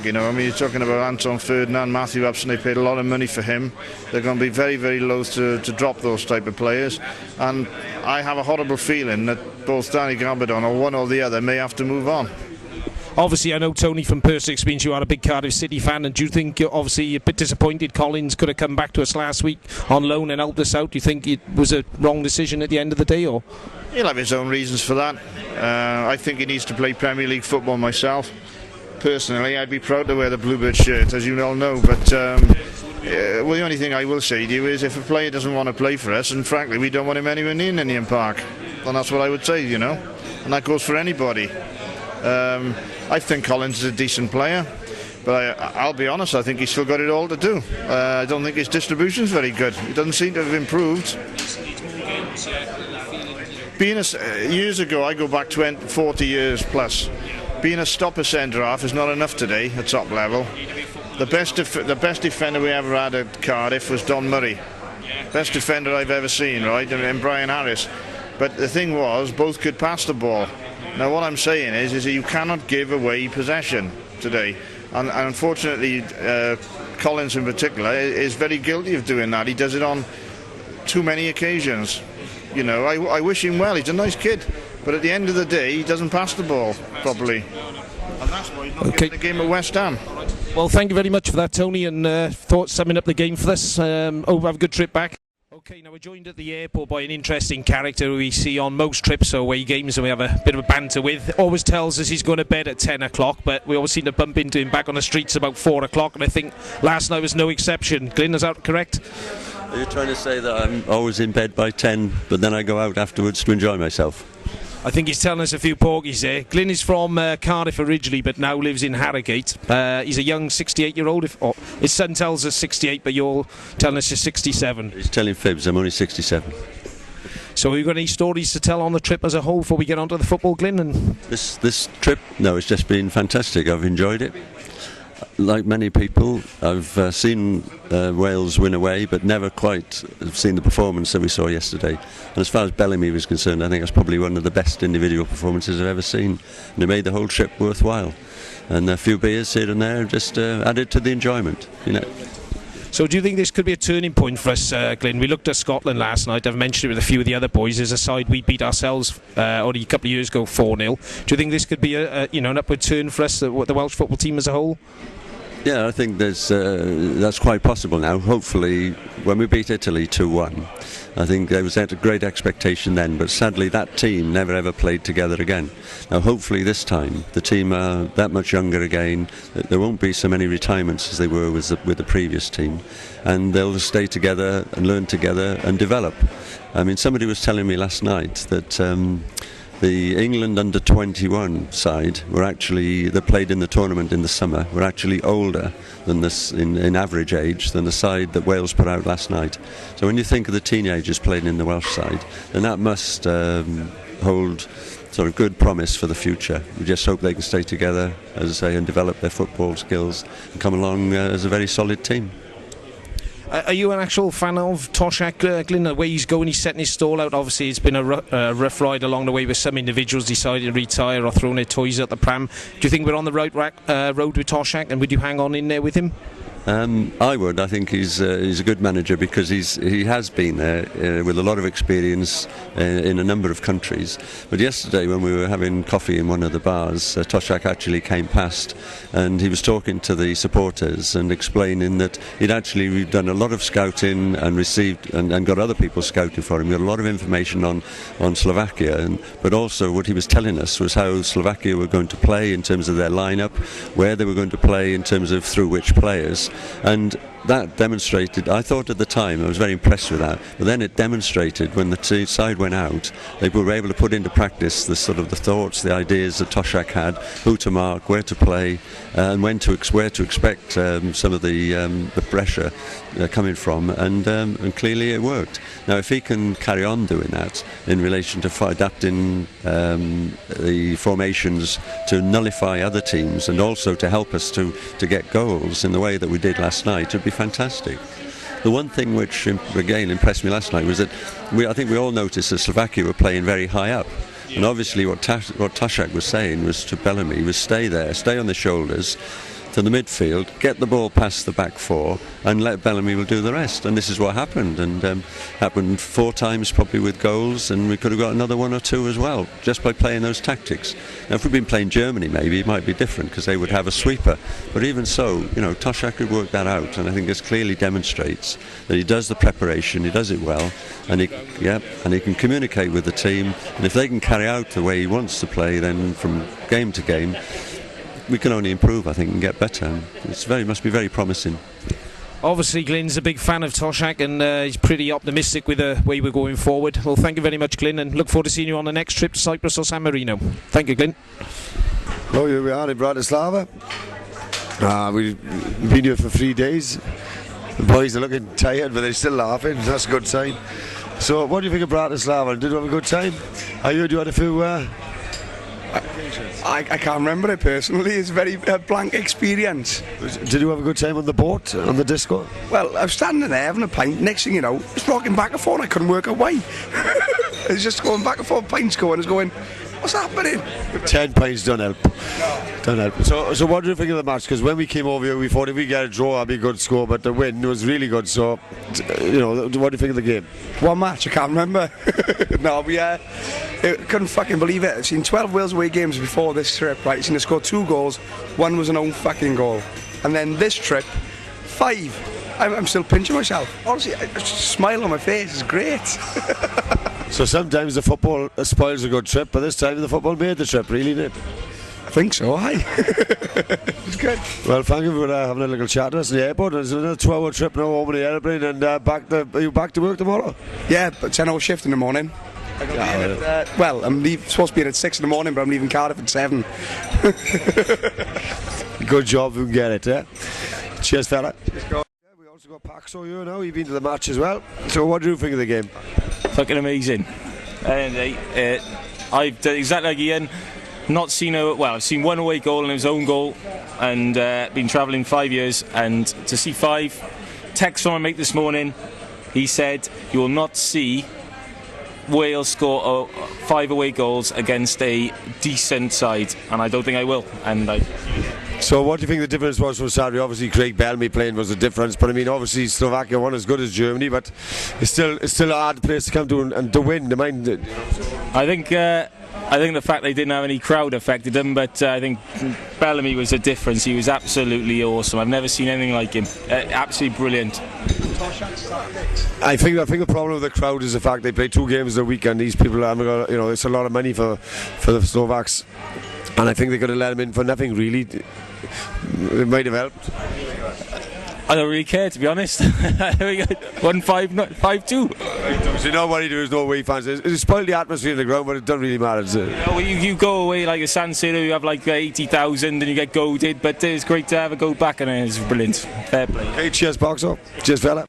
You know, I mean, you're talking about Anton Ferdinand, Matthew Upson. They paid a lot of money for him. They're going to be very, very loath to drop those type of players. And I have a horrible feeling that both Danny Garbadon or one or the other may have to move on. Obviously, I know, Tony, from personal experience, you are a big Cardiff City fan, and do you think you're obviously a bit disappointed Collins could have come back to us last week on loan and helped us out? Do you think it was a wrong decision at the end of the day, or? He'll have his own reasons for that. I think he needs to play Premier League football myself. Personally, I'd be proud to wear the Bluebird shirt, as you all know, but well, the only thing I will say to you is if a player doesn't want to play for us, and frankly we don't want him anywhere near Ninian Park, then that's what I would say, you know, and that goes for anybody. I think Collins is a decent player, but I'll be honest, I think he's still got it all to do. I don't think his distribution's very good. He doesn't seem to have improved. Years ago, I go back 40 years plus, being a stopper centre-half is not enough today at top level. The best defender we ever had at Cardiff was Don Murray. Best defender I've ever seen, right? And Brian Harris. But the thing was, both could pass the ball. Now what I'm saying is that you cannot give away possession today. And unfortunately, Collins in particular is very guilty of doing that. He does it on too many occasions. You know, I wish him well. He's a nice kid. But at the end of the day, he doesn't pass the ball properly. And that's why he's not getting the game at West Ham. Well, thank you very much for that, Tony, and thoughts summing up the game for us. Hope you have a good trip back. Okay, now we're joined at the airport by an interesting character who we see on most trips or away games, and we have a bit of a banter with. Always tells us he's going to bed at 10 o'clock, but we always seem to bump into him back on the streets about 4 o'clock, and I think last night was no exception. Glyn, is that correct? Are you trying to say that I'm always in bed by 10, but then I go out afterwards to enjoy myself? I think he's telling us a few porgies there. Glyn is from Cardiff originally, but now lives in Harrogate. He's a young 68-year-old. His son tells us 68, but you're telling us you're 67. He's telling fibs. I'm only 67. So have you got any stories to tell on the trip as a whole before we get on to the football, Glyn? And This trip, no, it's just been fantastic. I've enjoyed it. Like many people, I've seen Wales win away, but never quite seen the performance that we saw yesterday. And as far as Bellamy was concerned, I think that's probably one of the best individual performances I've ever seen. And it made the whole trip worthwhile. And a few beers here and there just added to the enjoyment, you know. So do you think this could be a turning point for us, Glyn? We looked at Scotland last night. I've mentioned it with a few of the other boys. As a side, we beat ourselves only a couple of years ago 4-0. Do you think this could be an upward turn for us, the Welsh football team as a whole? Yeah, I think that's quite possible now. Hopefully, when we beat Italy 2-1, I think there was a great expectation then, but sadly that team never ever played together again. Now hopefully this time the team are that much younger again, there won't be so many retirements as they were with the previous team, and they'll stay together and learn together and develop. I mean, somebody was telling me last night that the England under-21 side that played in the tournament in the summer were actually older than this in average age than the side that Wales put out last night. So when you think of the teenagers playing in the Welsh side, then that must hold sort of good promise for the future. We just hope they can stay together, as I say, and develop their football skills and come along as a very solid team. Are you an actual fan of Toshak, Glyn? The way he's going, he's setting his stall out. Obviously, it's been a rough ride along the way with some individuals deciding to retire or throwing their toys at the pram. Do you think we're on the right road with Toshak, and would you hang on in there with him? I would. I think he's a good manager because he has been there with a lot of experience in a number of countries. But yesterday when we were having coffee in one of the bars, Toshak actually came past and he was talking to the supporters and explaining that he'd actually done a lot of scouting and received and got other people scouting for him. He got a lot of information on Slovakia, but also what he was telling us was how Slovakia were going to play in terms of their lineup, where they were going to play in terms of through which players. And that demonstrated, I thought at the time, I was very impressed with that, but then it demonstrated when the side went out, they were able to put into practice the thoughts, the ideas that Toshak had, who to mark, where to play, and where to expect some of the pressure coming from, and clearly it worked. Now if he can carry on doing that in relation to adapting the formations to nullify other teams and also to help us to get goals in the way that we did last night, it would be fantastic. The one thing which again impressed me last night was that I think we all noticed that Slovakia were playing very high up, and obviously what Toshak was saying was to Bellamy was stay there, stay on the shoulders, to the midfield, get the ball past the back four, and let Bellamy will do the rest. And this is what happened, and happened 4 times probably with goals, and we could have got another 1 or 2 as well, just by playing those tactics. Now, if we'd been playing Germany, maybe it might be different, because they would have a sweeper. But even so, Toshak could work that out, and I think this clearly demonstrates that he does the preparation, he does it well, and he can communicate with the team. And if they can carry out the way he wants to play, then from game to game, we can only improve, I think, and get better. Must be very promising. Obviously, Glyn's a big fan of Toshak, and he's pretty optimistic with the way we're going forward. Well, thank you very much, Glyn, and look forward to seeing you on the next trip to Cyprus or San Marino. Thank you, Glyn. Oh, here we are in Bratislava. We've been here for 3 days. The boys are looking tired, but they're still laughing. That's a good sign. So, what do you think of Bratislava? Did you have a good time? I heard you had a few... I can't remember it personally. It's a very blank experience. Did you have a good time on the boat, on the disco? Well, I was standing there having a pint. Next thing you know, it's rocking back and forth. I couldn't work away. It's just going back and forth. Pints going. It's going. What's happening? 10 pints don't help. Don't help. So what do you think of the match? Because when we came over here, we thought if we get a draw, that'd be a good score. But the win was really good. So, what do you think of the game? One match. I can't remember. No, we couldn't fucking believe it. I've seen 12 Wales away games before this trip. Right, I've seen us score 2 goals. 1 was an own fucking goal. And then this trip, 5. I'm still pinching myself. Honestly, a smile on my face is great. So sometimes the football spoils a good trip, but this time the football made the trip, really, did it? I think so, aye. It's good. Well, thank you for having a little chat to us in the airport. It's another 2-hour trip now over the airplane, and are you back to work tomorrow? Yeah, but 10-hour shift in the morning. I'm supposed to be in at 6 in the morning, but I'm leaving Cardiff at 7. Good job, we can get it, yeah? Cheers, fella. Cheers, go. Yeah, we also got Paxo here now. You've been to the match as well. So what do you think of the game? Fucking amazing. And I've done exactly like Ian. I've seen 1 away goal and it was own goal, and been travelling 5 years, and to see 5. Text from my mate this morning, he said you will not see Wales score 5 away goals against a decent side, and I don't think I will. So what do you think the difference was from Saturday? Obviously Craig Bellamy playing was the difference, but I mean obviously Slovakia weren't as good as Germany, but it's still a hard place to come to and to win. I think the fact they didn't have any crowd affected them, but I think Bellamy was a difference. He was absolutely awesome. I've never seen anything like him. Absolutely brilliant. I think the problem with the crowd is the fact they play 2 games a week, and these people haven't got, it's a lot of money for the Slovaks, and I think they could have let them in for nothing really. It might have helped. I don't really care, to be honest. 1-5-2. So nobody there's no away fans. It spoiled the atmosphere in the ground, but it doesn't really matter. You go away like a San Siro, you have like 80,000 and you get goaded, but it's great to have a go back, and it's brilliant. Fair play. Okay, cheers, Boxer. Cheers, fella.